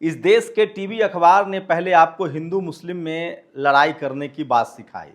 इस देश के टीवी अखबार ने पहले आपको हिंदू मुस्लिम में लड़ाई करने की बात सिखाई।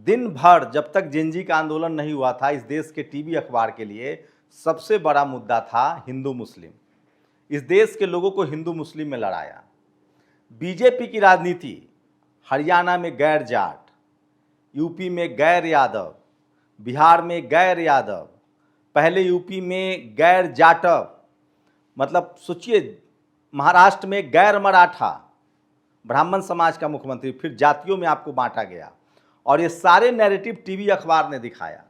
दिन भर जब तक जेनजी का आंदोलन नहीं हुआ था, इस देश के टीवी अखबार के लिए सबसे बड़ा मुद्दा था हिंदू मुस्लिम। इस देश के लोगों को हिंदू मुस्लिम में लड़ाया। बीजेपी की राजनीति हरियाणा में गैर जाट, यूपी में गैर यादव, बिहार में गैर यादव, पहले यूपी में गैर जाटव, मतलब सोचिए महाराष्ट्र में गैर मराठा, ब्राह्मण समाज का मुख्यमंत्री, फिर जातियों में आपको बांटा गया। और ये सारे नैरेटिव टीवी अखबार ने दिखाया।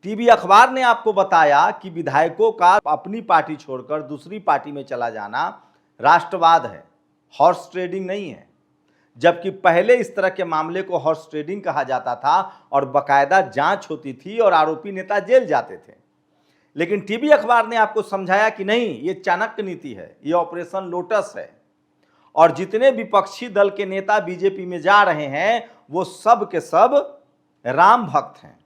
टीवी अखबार ने आपको बताया कि विधायकों का अपनी पार्टी छोड़कर दूसरी पार्टी में चला जाना राष्ट्रवाद है, हॉर्स ट्रेडिंग नहीं है। जबकि पहले इस तरह के मामले को हॉर्स ट्रेडिंग कहा जाता था और बाकायदा जांच होती थी और आरोपी नेता जेल जाते थे। लेकिन टीवी अखबार ने आपको समझाया कि नहीं, ये चाणक्य नीति है, ये ऑपरेशन लोटस है। और जितने विपक्षी दल के नेता बीजेपी में जा रहे हैं वो सब के सब राम भक्त हैं,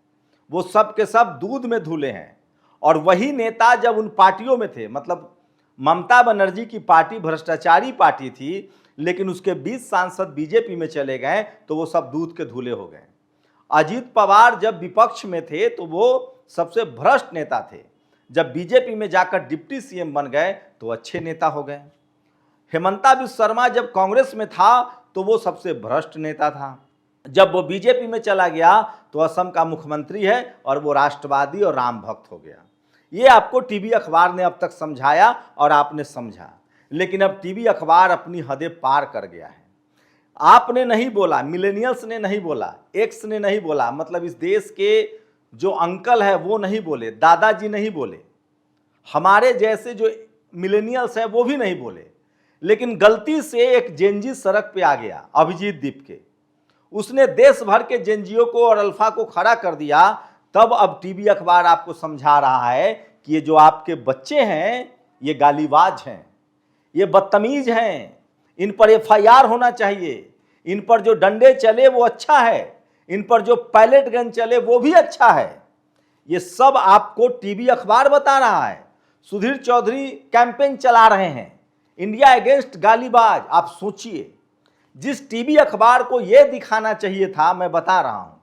वो सब के सब दूध में धुले हैं। और वही नेता जब उन पार्टियों में थे, मतलब ममता बनर्जी की पार्टी भ्रष्टाचारी पार्टी थी, लेकिन उसके 20 सांसद बीजेपी में चले गए तो वो सब दूध के धुले हो गए। अजीत पवार जब विपक्ष में थे तो वो सबसे भ्रष्ट नेता थे, जब बीजेपी में जाकर डिप्टी सीएम बन गए तो अच्छे नेता हो गए। हेमंता बिस्वा शर्मा जब कांग्रेस में था तो वो सबसे भ्रष्ट नेता था, जब वो बीजेपी में चला गया तो असम का मुख्यमंत्री है और वो राष्ट्रवादी और राम भक्त हो गया। ये आपको टीवी अखबार ने अब तक समझाया और आपने समझा। लेकिन अब टीवी अखबार अपनी हदें पार कर गया है। आपने नहीं बोला, मिलेनियल्स ने नहीं बोला, एक्स ने नहीं बोला, मतलब इस देश के जो अंकल है वो नहीं बोले, दादाजी नहीं बोले, हमारे जैसे जो मिलेनियल्स हैं वो भी नहीं बोले। लेकिन गलती से एक जेनजी सड़क पे आ गया, अभिजीत दीप के, उसने देश भर के जेनजियों को और अल्फा को खड़ा कर दिया। तब अब टीवी अखबार आपको समझा रहा है कि ये जो आपके बच्चे हैं ये गालीबाज हैं, ये बदतमीज हैं, इन पर एफआईआर होना चाहिए, इन पर जो डंडे चले वो अच्छा है, इन पर जो पैलेट गन चले वो भी अच्छा है। ये सब आपको टीवी अखबार बता रहा है। सुधीर चौधरी कैंपेन चला रहे हैं इंडिया अगेंस्ट गालीबाज। आप सोचिए, जिस टीवी अखबार को यह दिखाना चाहिए था, मैं बता रहा हूं,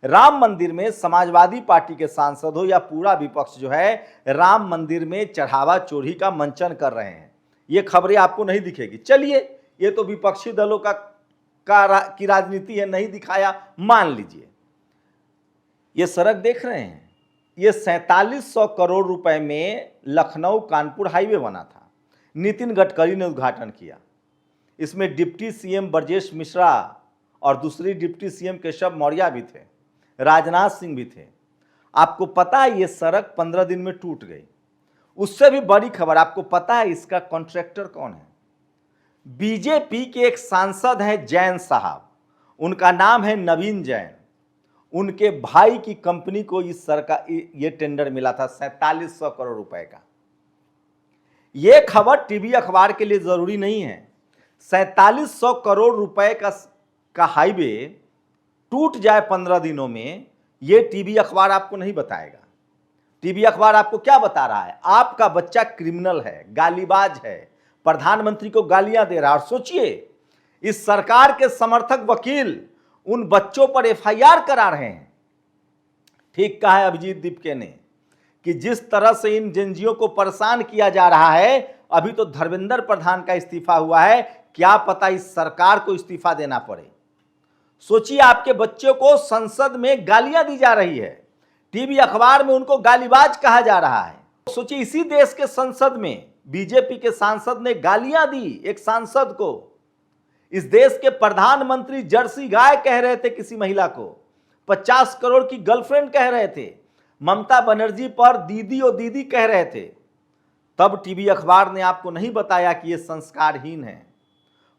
राम मंदिर में समाजवादी पार्टी के सांसद हो या पूरा विपक्ष जो है राम मंदिर में चढ़ावा चोरी का मंचन कर रहे हैं, ये खबरें आपको नहीं दिखेगी। चलिए, ये तो विपक्षी दलों की राजनीति है, नहीं दिखाया, मान लीजिए। ये सड़क देख रहे हैं, ये 4700 करोड़ रुपए में लखनऊ कानपुर हाईवे बना था। नितिन गडकरी ने उद्घाटन किया। इसमें डिप्टी सीएम ब्रजेश मिश्रा और दूसरी डिप्टी सीएम केशव मौर्य भी थे, राजनाथ सिंह भी थे। आपको पता है ये सड़क 15 दिन में टूट गई। उससे भी बड़ी खबर, आपको पता है इसका कॉन्ट्रैक्टर कौन है? बीजेपी के एक सांसद हैं जैन साहब, उनका नाम है नवीन जैन। उनके भाई की कंपनी को इस सरकार ये टेंडर मिला था 4700 करोड़ रुपए का। यह खबर टीवी अखबार के लिए जरूरी नहीं है। 4700 करोड़ रुपए का हाईवे टूट जाए 15 दिनों में, यह टीवी अखबार आपको नहीं बताएगा। टीवी अखबार आपको क्या बता रहा है? आपका बच्चा क्रिमिनल है, गालीबाज है, प्रधानमंत्री को गालियां दे रहा है। और सोचिए, इस सरकार के समर्थक वकील उन बच्चों पर एफआईआर करा रहे हैं। ठीक कहा है अभिजीत दीपके ने कि जिस तरह से इन जेनजियों को परेशान किया जा रहा है, अभी तो धर्मेंद्र प्रधान का इस्तीफा हुआ है, क्या पता इस सरकार को इस्तीफा देना पड़े। सोचिए, आपके बच्चों को संसद में गालियां दी जा रही है, टीवी अखबार में उनको गालीबाज कहा जा रहा है। सोचिए, इसी देश के संसद में बीजेपी के सांसद ने गालियां दी एक सांसद को। इस देश के प्रधानमंत्री जर्सी गाय कह रहे थे किसी महिला को, 50 करोड़ की गर्लफ्रेंड कह रहे थे, ममता बनर्जी पर दीदी और दीदी कह रहे थे। तब टीवी अखबार ने आपको नहीं बताया कि ये संस्कारहीन है।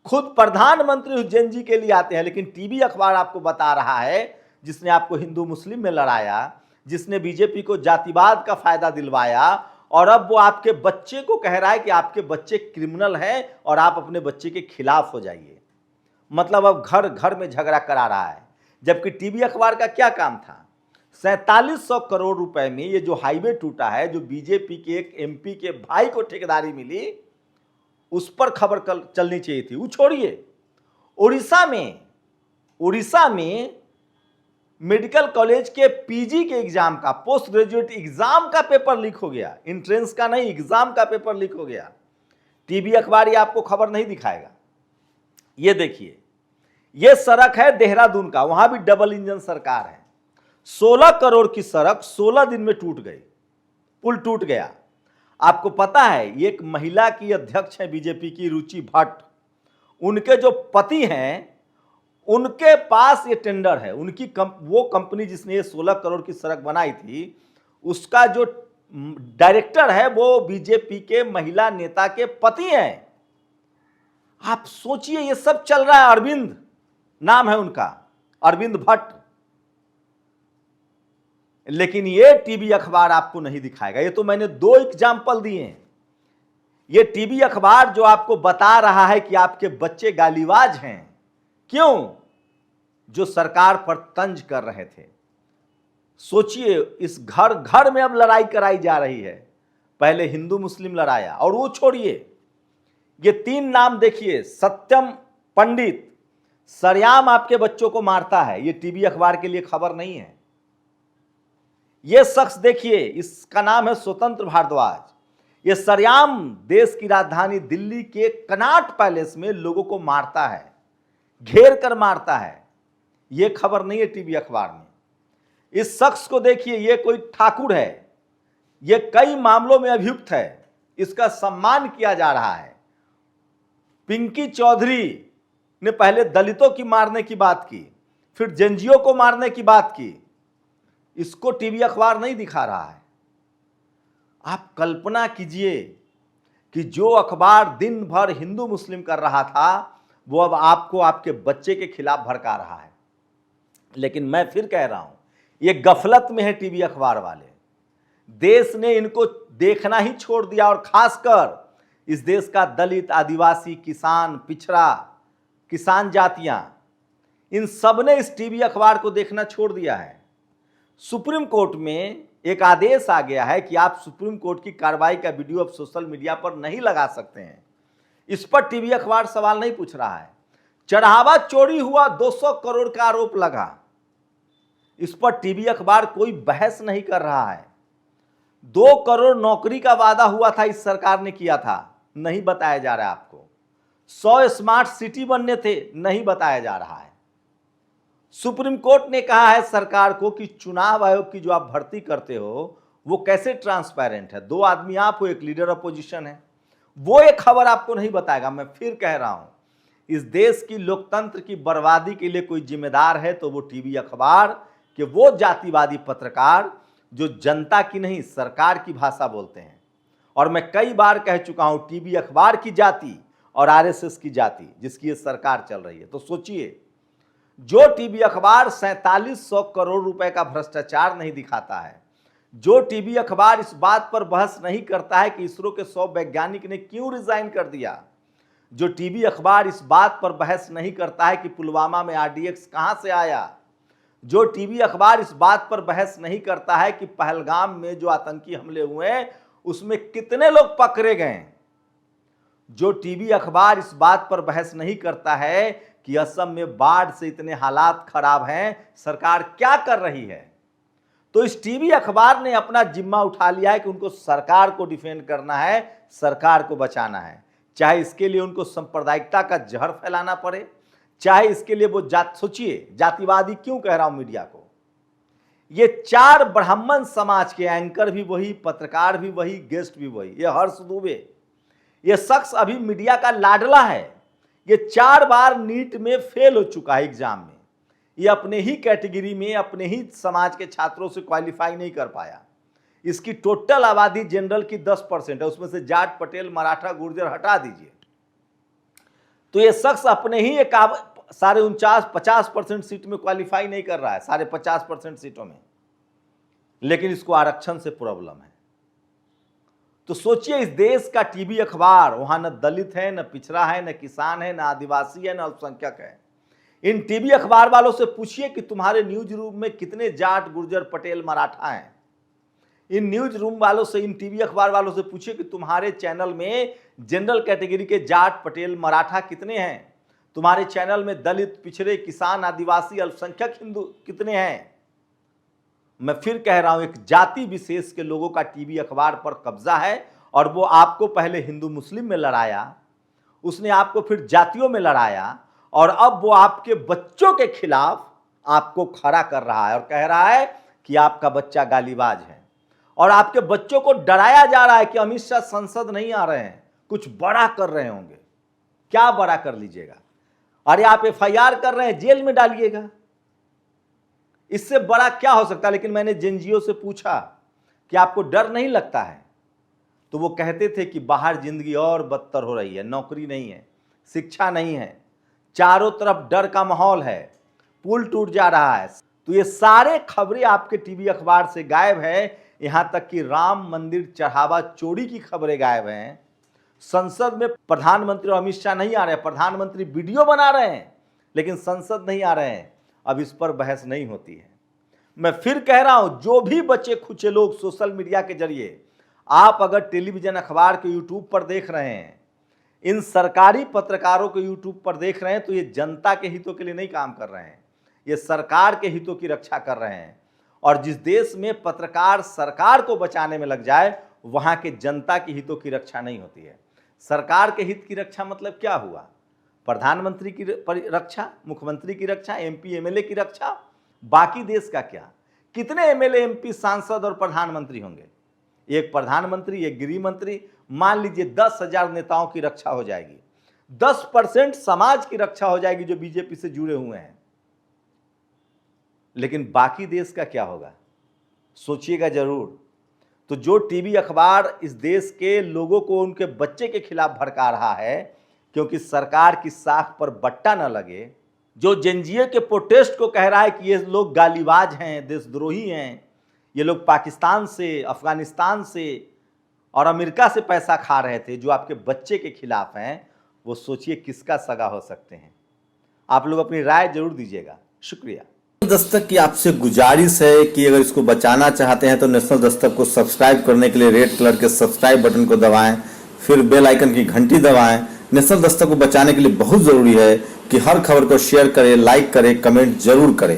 खुद प्रधानमंत्री जेनजी के लिए आते हैं, लेकिन टीवी अखबार आपको बता रहा है, जिसने आपको हिंदू मुस्लिम में लड़ाया, जिसने बीजेपी को जातिवाद का फायदा दिलवाया, और अब वो आपके बच्चे को कह रहा है कि आपके बच्चे क्रिमिनल हैं और आप अपने बच्चे के खिलाफ हो जाइए। मतलब अब घर घर में झगड़ा करा रहा है। जबकि टीवी अखबार का क्या काम था? 4700 करोड़ रुपए में ये जो हाईवे टूटा है, जो बीजेपी के एक एमपी के भाई को ठेकेदारी मिली, उस पर खबर चलनी चाहिए थी। वो छोड़िए, उड़ीसा में मेडिकल कॉलेज के पीजी के एग्जाम का, पोस्ट ग्रेजुएट एग्जाम का पेपर लीक हो गया। एंट्रेंस का नहीं, एग्जाम का पेपर लीक हो गया। टीवी अखबार ये आपको खबर नहीं दिखाएगा। ये देखिए, ये सड़क है देहरादून का, वहां भी डबल इंजन सरकार है। 16 करोड़ की सड़क 16 दिन में टूट गई, पुल टूट गया। आपको पता है, एक महिला की अध्यक्ष है बीजेपी की, रुचि भट्ट, उनके जो पति हैं उनके पास ये टेंडर है। उनकी वो कंपनी जिसने ये 16 करोड़ की सड़क बनाई थी, उसका जो डायरेक्टर है वो बीजेपी के महिला नेता के पति हैं। आप सोचिए, ये सब चल रहा है। अरविंद नाम है उनका, अरविंद भट्ट। लेकिन ये टीवी अखबार आपको नहीं दिखाएगा। ये तो मैंने 2 एग्जाम्पल दिए हैं। ये टीवी अखबार जो आपको बता रहा है कि आपके बच्चे गालीबाज हैं, क्यों? जो सरकार पर तंज कर रहे थे। सोचिए, इस घर घर में अब लड़ाई कराई जा रही है। पहले हिंदू मुस्लिम लड़ाया, और वो छोड़िए, ये 3 नाम देखिए। सत्यम पंडित सरेआम आपके बच्चों को मारता है। ये टीवी अखबार के लिए खबर नहीं है। ये शख्स देखिए, इसका नाम है स्वतंत्र भारद्वाज। ये सरेआम देश की राजधानी दिल्ली के कनॉट पैलेस में लोगों को मारता है, घेर कर मारता है। ये खबर नहीं है टीवी अखबार में। इस शख्स को देखिए, ये कोई ठाकुर है, ये कई मामलों में अभियुक्त है, इसका सम्मान किया जा रहा है। पिंकी चौधरी ने पहले दलितों की मारने की बात की, फिर जेएनजीओ को मारने की बात की। इसको टीवी अखबार नहीं दिखा रहा है। आप कल्पना कीजिए कि जो अखबार दिन भर हिंदू मुस्लिम कर रहा था, वो अब आपको आपके बच्चे के खिलाफ भड़का रहा है। लेकिन मैं फिर कह रहा हूं, ये गफलत में है टीवी अखबार वाले। देश ने इनको देखना ही छोड़ दिया, और खासकर इस देश का दलित, आदिवासी, किसान, पिछड़ा, किसान जातियां, इन सब ने इस टीवी अखबार को देखना छोड़ दिया है। सुप्रीम कोर्ट में एक आदेश आ गया है कि आप सुप्रीम कोर्ट की कार्रवाई का वीडियो अब सोशल मीडिया पर नहीं लगा सकते हैं। इस पर टीवी अखबार सवाल नहीं पूछ रहा है। चढ़ावा चोरी हुआ, 200 करोड़ का आरोप लगा, इस पर टीवी अखबार कोई बहस नहीं कर रहा है। 2 करोड़ नौकरी का वादा हुआ था, इस सरकार ने किया था, नहीं बताया जा रहा है आपको। 100 स्मार्ट सिटी बनने थे, नहीं बताया जा रहा है। सुप्रीम कोर्ट ने कहा है सरकार को कि चुनाव आयोग की जो आप भर्ती करते हो वो कैसे ट्रांसपेरेंट है। 2 आदमी आप हो, एक लीडर अपोजिशन है, वो एक खबर आपको नहीं बताएगा। मैं फिर कह रहा हूं, इस देश की लोकतंत्र की बर्बादी के लिए कोई जिम्मेदार है तो वो टीवी अखबार के वो जातिवादी पत्रकार जो जनता की नहीं सरकार की भाषा बोलते हैं। और मैं कई बार कह चुका हूं, टीवी अखबार की जाति और आरएसएस की जाति जिसकी ये सरकार चल रही है। तो सोचिए, जो टीवी अखबार 4700 करोड़ रुपए का भ्रष्टाचार नहीं दिखाता है, जो टीवी अखबार इस बात पर बहस नहीं करता है कि इसरो के 100 वैज्ञानिक ने क्यों रिजाइन कर दिया, जो टीवी अखबार इस बात पर बहस नहीं करता है कि पुलवामा में आरडीएक्स कहां से आया, जो टीवी अखबार इस बात पर बहस नहीं करता है कि पहलगाम में जो आतंकी हमले हुए उसमें कितने लोग पकड़े गए, जो टीवी अखबार इस बात पर बहस नहीं करता है कि असम में बाढ़ से इतने हालात खराब हैं, सरकार क्या कर रही है। तो इस टीवी अखबार ने अपना जिम्मा उठा लिया है कि उनको सरकार को डिफेंड करना है, सरकार को बचाना है, चाहे इसके लिए उनको सांप्रदायिकता का जहर फैलाना पड़े, चाहे इसके लिए वो सोचिए जातिवादी क्यों कह रहा हूं मीडिया को। ये 4 ब्राह्मण समाज के एंकर भी वही, पत्रकार भी वही, गेस्ट भी वही, ये हर्ष दुबे, ये शख्स अभी मीडिया का लाडला है। ये 4 बार नीट में फेल हो चुका है एग्जाम में। ये अपने ही कैटेगरी में अपने ही समाज के छात्रों से क्वालिफाई नहीं कर पाया। इसकी टोटल आबादी जनरल की 10% है, उसमें से जाट, पटेल, मराठा, गुर्जर हटा दीजिए। तो ये शख्स अपने ही 50% सीट में क्वालिफाई नहीं कर रहा है, 50% सीटों में, लेकिन इसको आरक्षण से प्रॉब्लम है। तो सोचिए, इस देश का टीवी अखबार, वहां न दलित है, न पिछड़ा है, न किसान है, न आदिवासी है, न अल्पसंख्यक है। इन टीवी अखबार वालों से पूछिए कि तुम्हारे न्यूज रूम में कितने जाट, गुर्जर, पटेल, मराठा हैं। इन न्यूज रूम वालों से, इन टीवी अखबार वालों से पूछिए कि तुम्हारे चैनल में जनरल कैटेगरी के जाट, पटेल, मराठा कितने हैं? तुम्हारे चैनल में दलित, पिछड़े, किसान, आदिवासी, अल्पसंख्यक हिंदू कितने हैं? मैं फिर कह रहा हूं, एक जाति विशेष के लोगों का टीवी अखबार पर कब्जा है और वो आपको पहले हिंदू मुस्लिम में लड़ाया, उसने आपको फिर जातियों में लड़ाया और अब वो आपके बच्चों के खिलाफ आपको खड़ा कर रहा है और कह रहा है कि आपका बच्चा गालीबाज है। और आपके बच्चों को डराया जा रहा है कि अमित शाह संसद नहीं आ रहे हैं, कुछ बड़ा कर रहे होंगे। क्या बड़ा कर लीजिएगा? अरे आप एफआईआर कर रहे हैं, जेल में डालिएगा, इससे बड़ा क्या हो सकता है? लेकिन मैंने जेएनजीओ से पूछा कि आपको डर नहीं लगता है, तो वो कहते थे कि बाहर जिंदगी और बदतर हो रही है, नौकरी नहीं है, शिक्षा नहीं है, चारों तरफ डर का माहौल है, पुल टूट जा रहा है। तो ये सारे खबरें आपके टीवी अखबार से गायब है। यहां तक कि राम मंदिर चढ़ावा चोरी की खबरें गायब हैं। संसद में प्रधानमंत्री अमित शाह नहीं आ रहे हैं, प्रधानमंत्री वीडियो बना रहे हैं लेकिन संसद नहीं आ रहे हैं। अब इस पर बहस नहीं होती है। मैं फिर कह रहा हूं, जो भी बचे खुचे लोग सोशल मीडिया के जरिए, आप अगर टेलीविजन अखबार के यूट्यूब पर देख रहे हैं, इन सरकारी पत्रकारों को यूट्यूब पर देख रहे हैं, तो ये जनता के हितों के लिए नहीं काम कर रहे हैं, ये सरकार के हितों की रक्षा कर रहे हैं। और जिस देश में पत्रकार सरकार को बचाने में लग जाए, वहां के जनता के हितों की रक्षा नहीं होती है। सरकार के हित की रक्षा मतलब क्या हुआ? प्रधानमंत्री की रक्षा, मुख्यमंत्री की रक्षा, एमपी एमएलए की रक्षा, बाकी देश का क्या? कितने एमएलए, एमपी, सांसद और प्रधानमंत्री होंगे? एक प्रधानमंत्री, एक गृह मंत्री, मान लीजिए 10,000 नेताओं की रक्षा हो जाएगी, 10% समाज की रक्षा हो जाएगी जो बीजेपी से जुड़े हुए हैं। लेकिन बाकी देश का क्या होगा? सोचिएगा जरूर। तो जो टीवी अखबार इस देश के लोगों को उनके बच्चे के खिलाफ भड़का रहा है क्योंकि सरकार की साख पर बट्टा न लगे, जो जेएनजीओ के प्रोटेस्ट को कह रहा है कि ये लोग गालीबाज हैं, देशद्रोही हैं, ये लोग पाकिस्तान से, अफगानिस्तान से और अमेरिका से पैसा खा रहे थे, जो आपके बच्चे के खिलाफ हैं, वो सोचिए किसका सगा हो सकते हैं। आप लोग अपनी राय जरूर दीजिएगा। शुक्रिया। दस्तक की आपसे गुजारिश है कि अगर इसको बचाना चाहते हैं तो नेशनल दस्तक को सब्सक्राइब करने के लिए रेड कलर के सब्सक्राइब बटन को दबाएं, फिर बेल आइकन की घंटी दबाएं। नेशनल दस्तक को बचाने के लिए बहुत जरूरी है कि हर खबर को शेयर करें, लाइक करें, कमेंट जरूर करें।